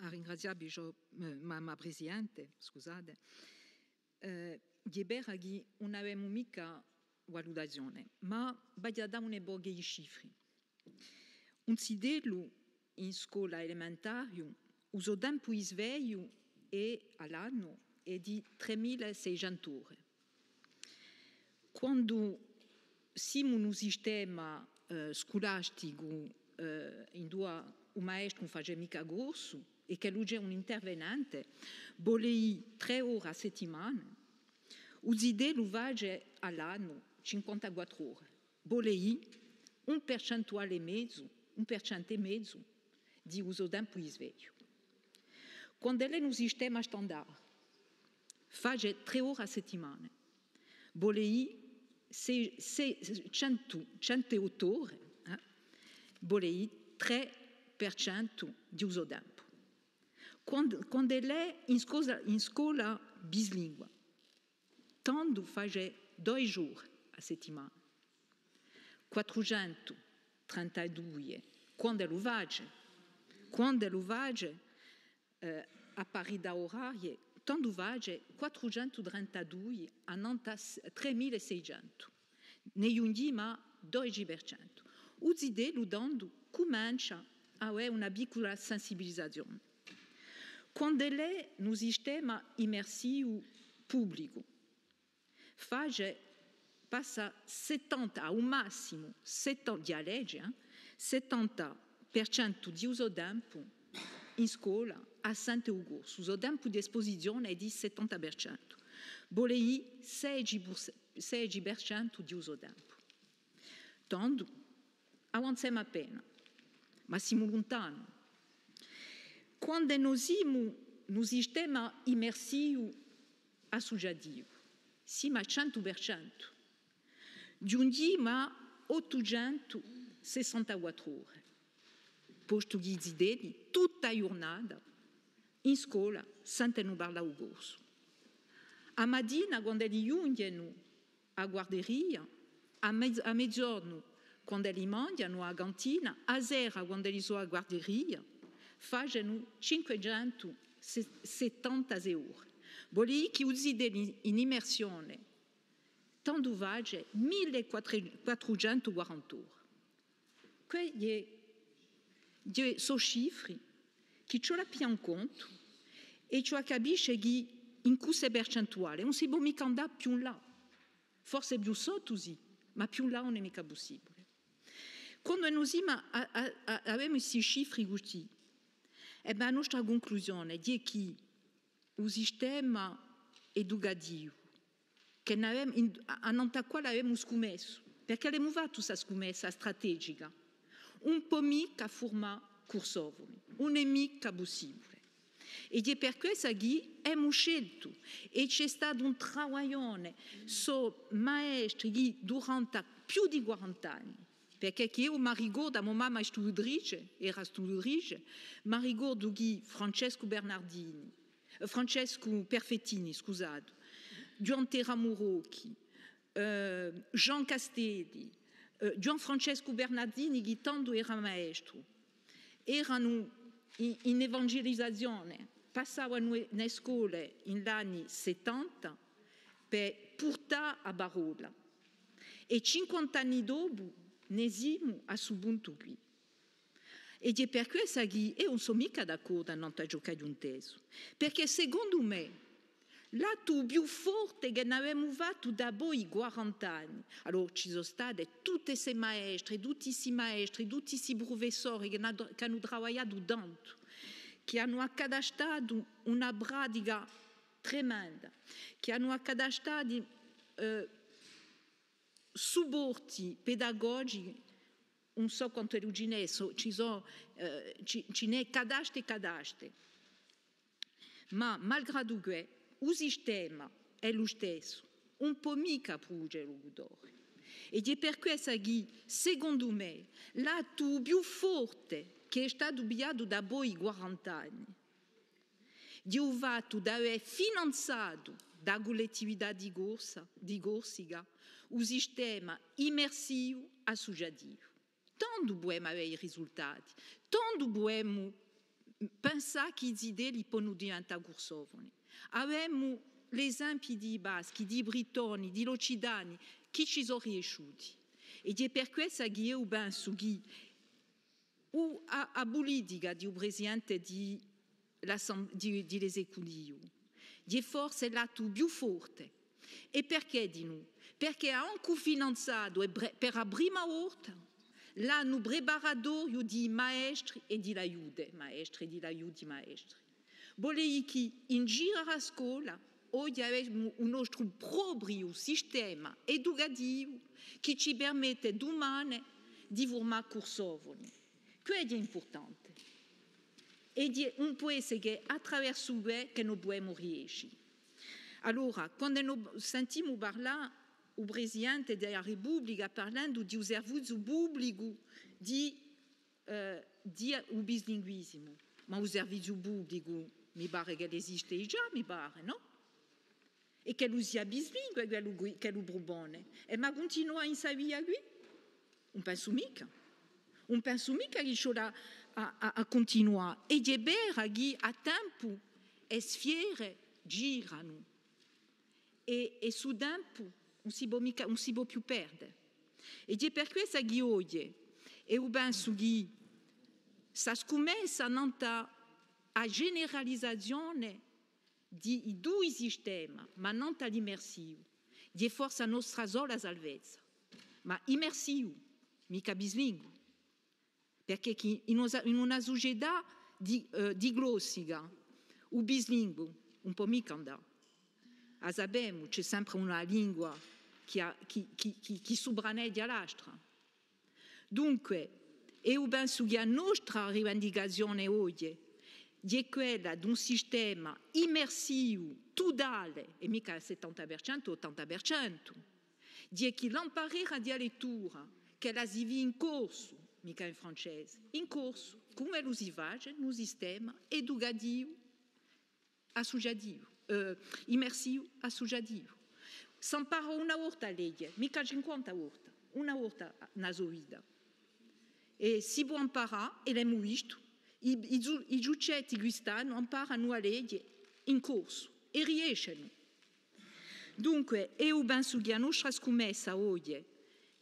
a ringraziare ma Presidente, scusate, di Beraghi non avevamo mica valutazione, ma voglio dare un po' di cifre. Un sidelo in scuola elementare uso tempo di sveglio e all'anno è di 3.600 ore. Quando siamo in un sistema scolastico in cui un maestro non fa mica corso e che lui è un intervenente, vuole 3 ore a settimana, uside lo vage all'anno 54 ore. Vuole un percentuale e mezzo di uso tempo di sveglio. Quando è in un sistema standard, fa 3 ore a settimana, vuole 108 ore, vuole 3% di uso tempo. Quando è in scuola bislingua, tanto fa 2 giorni a settimana, 432 quando lo vage a parità oraria, tanto vage 432 a 3.600, ne un di ma 2%. Uside lo dando comincia a avere una piccola sensibilizzazione. Quando è in un sistema immersivo pubblico, passa 70 a un massimo 70 di legge, 70% di uso tempo in scuola a Santo Ugo, uso tempo di esposizione è di 70%, vuole 16% di uso tempo. Tanto avanziamo appena, ma siamo lontani. Quando noi siamo in un sistema immersivo associativo, siamo al 100%, giungiamo a 864 ore. Posto gli zideli, tutta la giornata, in scuola, senza non parlare il corso. A mattina, quando giungono a guarderia, a mezzogiorno, quando li mangiano a cantina, a sera, quando li sono a guarderia, fanno 576 ore. Vuol dire che usano in immersione tanto vage 1440 ore. Questi sono cifre che ci abbiamo in conto e ci capisce che in questa percentuale non si può mica andare più in là. Forse più sotto sì, ma più in là non è mica possibile. Quando noi abbiamo queste cifre così, la nostra conclusione è che il sistema educativo a quale abbiamo scommesso, perché abbiamo fatto questa scommessa strategica, un po' mica formare cursovoli, non è mica possibile. E è per questo che abbiamo scelto e c'è stato un lavoro su maestri che durante più di 40 anni, perché io mi ricordo, mia mamma era studiatrice, mi ricordo che Francesco Perfettini, scusate, Gianterra Murocchi, Jean Castelli, Gian Francesco Bernardini, che tanto era maestro, erano in evangelizzazione, passavano nelle scuole negli anni 70 per portare a parola. E 50 anni dopo ne siamo a questo punto qui. E è per questo che io non sono mica d'accordo con la giocata di un teso, perché secondo me l'atto più forte che abbiamo fatto dopo i 40 anni, allora ci sono state tutte queste maestre, tutti questi maestri, tutti questi professori che hanno lavorato tanto, che hanno accadastato una pratica tremenda, che hanno accadastato supporti pedagogici, non so quanto è rugineso, ci ne cadaste. Ma malgrado questo, il sistema è lo stesso, un po' mica pruge l'udore. Ed è per questo che, secondo me, l'atto più forte che è stato avviato da voi 40 anni, di un fatto di aver finanziato da collettività di Corsica un sistema immersivo associativo. Tanto dobbiamo avere i risultati, tanto dobbiamo pensare che le idee li possono diventare gursovoli. Abbiamo l'esempio di baschi, di britoni, di locidani, che ci sono riusciti. E è per questo che io penso che a politica del presidente dell'esecutivo è forse l'atto più forte. E perché di noi? Perché ha anche finanziato per la prima volta l'anno preparatorio di maestri e di aiuti, maestri. Volevo che in giro a scuola oggi abbiamo un nostro proprio sistema educativo che ci permette domani di formare cursovoli. Questo è importante. E è un paese che attraverso che noi possiamo riuscire. Allora, quando noi sentiamo parlare il Presidente della Repubblica parlando di un servizio pubblico di bilinguismo, ma un servizio pubblico mi pare che esiste già, mi pare, no? E che lui sia bilingue, che lui propone. E ma continua a inseguire lui? Non penso mica. Non penso mica che ci a continuare. E è vero che a tempo le sfere girano. E su tempo non si può più perdere. E è per questo che oggi io penso che si scommessa nella generalizzazione di due sistemi, ma non l'immersivo. È forse la nostra sola salvezza. Ma immersivo, mica bilingue. Perché in una società di glossica, o bilingue, un po' mica andà. Sappiamo, c'è sempre una lingua che sovraneggia l'altra. Dunque, io penso che la nostra rivendicazione oggi è quella di un sistema immersivo, totale, e mica il 70% o 80%, di che l'imparare di lettura, che la si vive in corso, mica in francese, in corso, come lo si fa nel sistema educativo associativo. Immersivo associativo. S'impara una volta a legge, mica 50 volte, una volta nella sua vita. E si può imparare, e l'abbiamo visto, i giudicetti quest'anno imparano a legge in corso e riescono. Dunque, io penso che la nostra scommessa oggi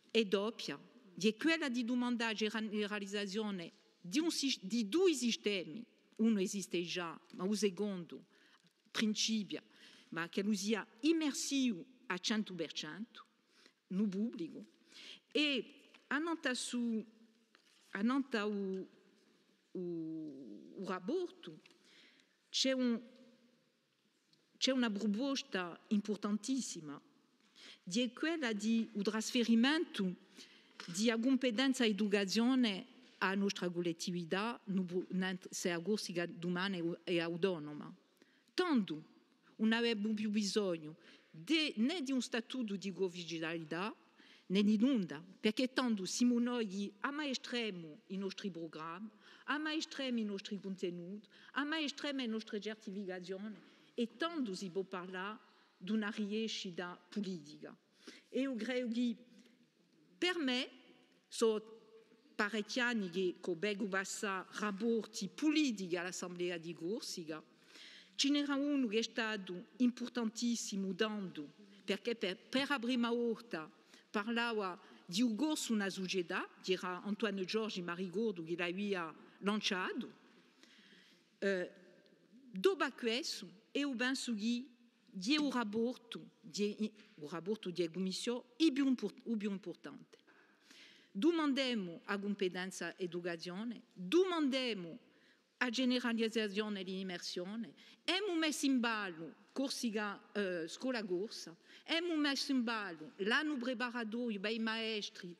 è doppia, è quella di domandare la realizzazione di due sistemi. Uno esiste già, ma il secondo principio, ma che lui sia immersivo a 100%, no pubblico, e annanta il rapporto c'è una proposta importantissima, di è quella di un trasferimento di competenza e educazione alla nostra collettività, se a corsica domani è autonoma. Tanto non abbiamo più bisogno né di un statuto di confidenzialità né di nulla, perché tanto siamo noi che ammaestriamo i nostri programmi, ammaestriamo i nostri contenuti, ammaestriamo le nostre certificazioni e tanto si può parlare di una riuscita politica. E io credo che per me sono parecchi anni che ho passato rapporti politici all'Assemblea di Corsica. Ce n'era uno che è stato importantissimo tanto, perché per la prima volta parlava di un corso una società, era Antoine Giorgi Marigordo che l'aveva lanciato. Dopo questo, io penso che è un rapporto di commissione più importante. Domandiamo a competenza educazione, domandiamo a generalizzazione di immersione, abbiamo messo in ballo Corsica Scuola Corsa, abbiamo messo in ballo l'anno preparatorio per i maestri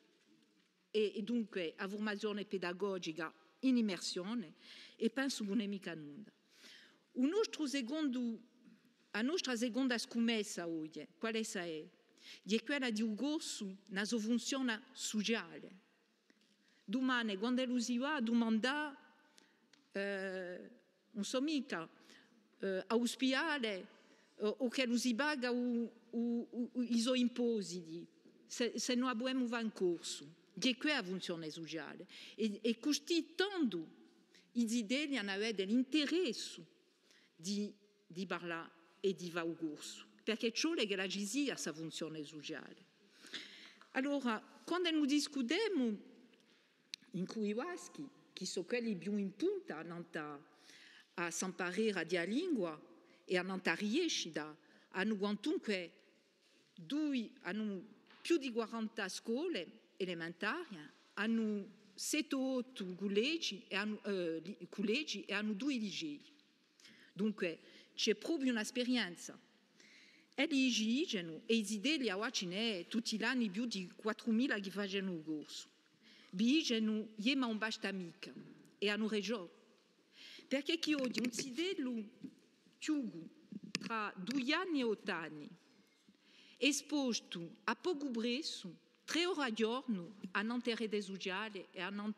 e dunque a formazione pedagogica in immersione e penso che non è mica nulla. La nostra seconda scommessa oggi, quale è? È quella di un corso nella sua funzione sociale. Domani, quando lo si va a domandare, non so mica, all'ospedale o che lo si paga i suoi imposti, se non abbiamo un corso. È quella la funzione sociale. E così tanto idee li hanno dell'interesse di parlare e di fare un corso, perché ciò è la gisia a sa funzione sociale. Allora, quando noi discutiamo in cui waschi, che sono quelli più in punta a s'imparare a dire lingua e a non riuscire a noi quantunque hanno più di 40 scuole elementari, hanno 7-8 collegi e hanno 2 licei. Dunque c'è proprio un'esperienza. E gli dicono, e i idee oggi ne tutti gli anni più di 4.000 che fanno il corso. Dicono, io ma un basta mica, e hanno ragione. Perché chi oggi un cidello tra 2 anni e 8 anni, esposto a poco prezzo, 3 ore al giorno, a non rete sociale e a non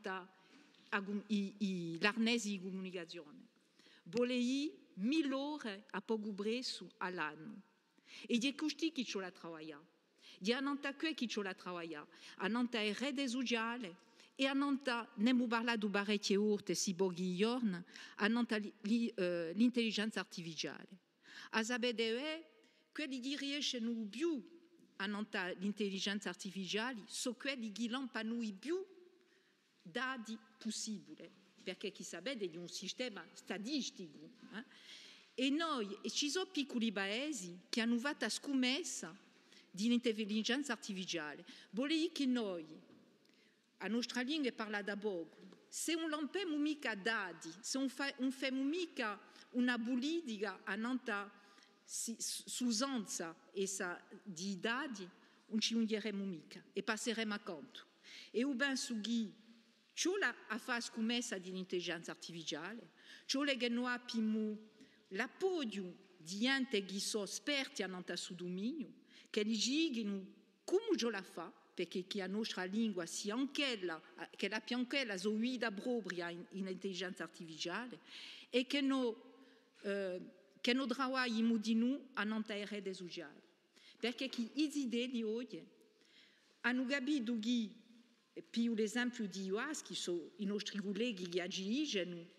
l'arnese di comunicazione. Volei 1.000 ore a poco prezzo all'anno. E di questi che ci la lavorano. Di a non che ci la lavorano. A non rete sociale e a non abbiamo parlato parecchie ore, si pochi giorni, a non l'intelligenza artificiale. A sapere quelli che riescono più a non l'intelligenza artificiale sono quelli che non hanno più dati possibili, perché chi sapete è un sistema statistico. E noi ci sono piccoli paesi che hanno fatto la scommessa dell'intelligenza artificiale. Vuol dire che noi, la nostra lingua è parlata poco, se non abbiamo mica dati, se non facciamo mica una politica a nanta s'usanza di dati, non ci undiremo mica e passeremo a conto. E io penso che ciò a fare scommessa dell'intelligenza artificiale, ciò che noi abbiamo l'appoggio di gente che sono esperti a questo dominio, che gli dicono come ce la fa, perché la nostra lingua sia anch'ella, che la più anch'ella guida propria in intelligenza artificiale, e che noi lavoriamo di noi a non rete sociale. Perché i idee di oggi hanno capito che, per l'esempio di Ioas, che sono i nostri colleghi che agiscono,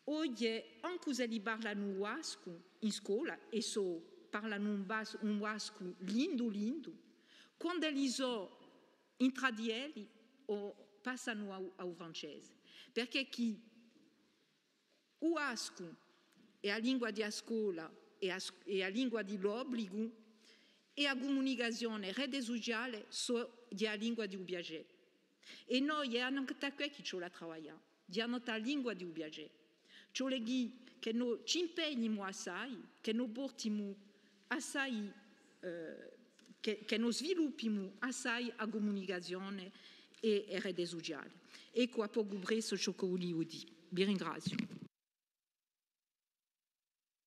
oggi, anche se li parlano wasco in scuola e parlano un wasco lindo, quando li sono in tradielli passano al francese. Perché chi wasco è la lingua di scuola e la lingua dell'obbligo e la comunicazione e rete sociale sono la lingua di piacere. E noi abbiamo che ci lavoriamo, abbiamo la lingua di piacere. Cioè che noi ci impegniamo assai, che noi portiamo assai, che noi sviluppiamo assai la comunicazione e rete sociale. Ecco a poco presto ciò che volevo dire. Vi ringrazio.